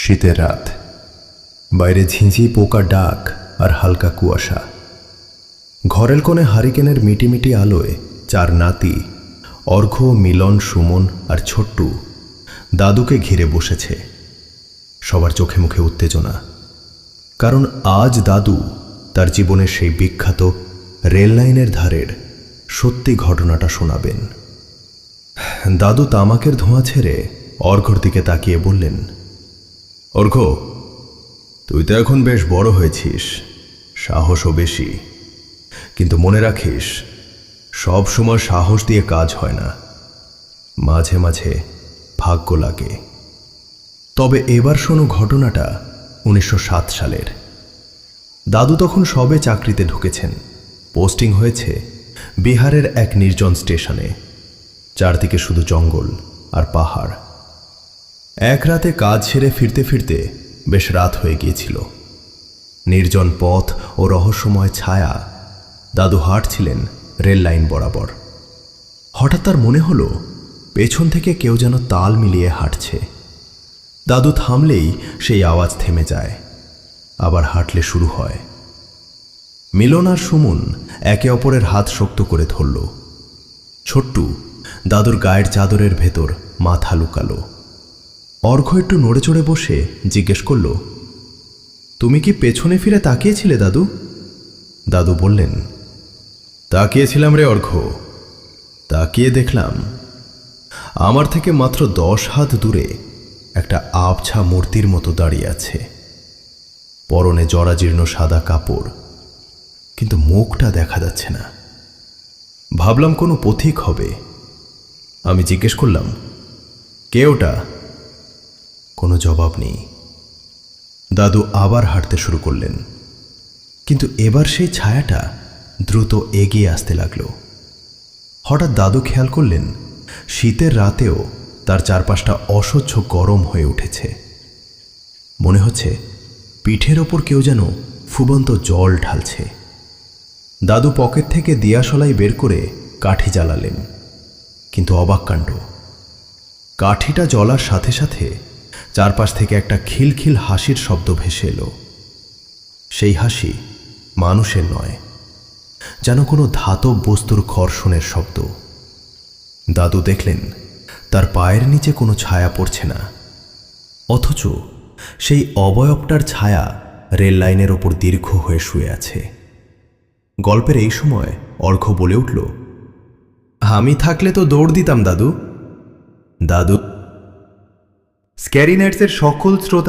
শীতের রাত, বাইরে ঝিঁঝি পোকার ডাক আর হালকা কুয়াশা। ঘরের কোণে হারিকেনের মিটিমিটি আলোয় চার নাতি অর্ঘ্য, মিলন, সুমন আর ছোট্টু দাদুকে ঘিরে বসেছে। সবার চোখে মুখে উত্তেজনা, কারণ আজ দাদু তার জীবনের সেই বিখ্যাত রেললাইনের ধারের সত্যি ঘটনাটা শোনাবেন। দাদু তামাকের ধোঁয়া ছেড়ে অর্ঘ্যর দিকে তাকিয়ে বললেন, অর্ঘ্য, তুই তো এখন বেশ বড় হয়েছিস, সাহসও বেশি, কিন্তু মনে রাখিস, সব সময় সাহস দিয়ে কাজ হয় না, মাঝে মাঝে ভাগ্য লাগে। তবে এবার শোনো ঘটনাটা 1907 সালের। দাদু তখন সবে চাকরিতে ঢুকেছেন। পোস্টিং হয়েছে বিহারের এক নির্জন স্টেশনে। চারদিকে শুধু জঙ্গল আর পাহাড়। এক রাতে কাজ সেরে ফিরতে ফিরতে বেশ রাত হয়ে গিয়েছিল। নির্জন পথ ও রহস্যময় ছায়া। দাদু হাঁটছিলেন রেল লাইন বরাবর। হঠাৎ তার মনে হলো পেছন থেকে কেউ যেন তাল মিলিয়ে হাঁটছে। দাদু থামলেই সেই আওয়াজ থেমে যায়, আবার হাঁটলে শুরু হয়। মিলন আর সুমন একে অপরের হাত শক্ত করে ধরল। ছোট্টু দাদুর গায়ের চাদরের ভেতর মাথা লুকালো। অর্ঘ্য একটু নড়ে চড়ে বসে জিজ্ঞেস করল, তুমি কি পেছনে ফিরে তাকিয়েছিলে দাদু? দাদু বললেন, তাকিয়েছিলাম রে অর্ঘ্য। তাকিয়ে দেখলাম আমার থেকে মাত্র 10 হাত দূরে একটা আবছা মূর্তির মতো দাঁড়িয়ে আছে। পরনে জরাজীর্ণ সাদা কাপড়, কিন্তু মুখটা দেখা যাচ্ছে না। ভাবলাম কোনো পথিক হবে। আমি জিজ্ঞেস করলাম, কে ওটা? কোনো জবাব নেই। দাদু আবার হাঁটতে শুরু করলেন, কিন্তু এবার সেই ছায়াটা দ্রুত এগিয়ে আসতে লাগলো। হঠাৎ দাদু খেয়াল করলেন শীতের রাতেও তার চারপাশটা অসহ্য গরম হয়ে উঠেছে। মনে হচ্ছে পিঠের ওপর কেউ যেন ফুবন্ত জল ঢালছে। দাদু পকেট থেকে দিয়াশলাই বের করে কাঠি জ্বালালেন, কিন্তু অবাক কাণ্ড, কাঠিটা জ্বলার সাথে সাথে চারপাশ থেকে একটা খিলখিল হাসির শব্দ ভেসে এলো। সেই হাসি মানুষের নয়, যেন কোনো ধাতব বস্তুর ঘর্ষণের শব্দ। দাদু দেখলেন তার পায়ের নিচে কোনো ছায়া পড়ছে না, অথচ সেই অবয়বটার ছায়া রেল লাইনের ওপর দীর্ঘ হয়ে শুয়ে আছে। গল্পের এই সময় অর্ঘ্য বলে উঠল, আমি থাকলে তো দৌড় দিতাম দাদু। দাদু। স্ক্যারি নাইটসের সকল শ্রোতা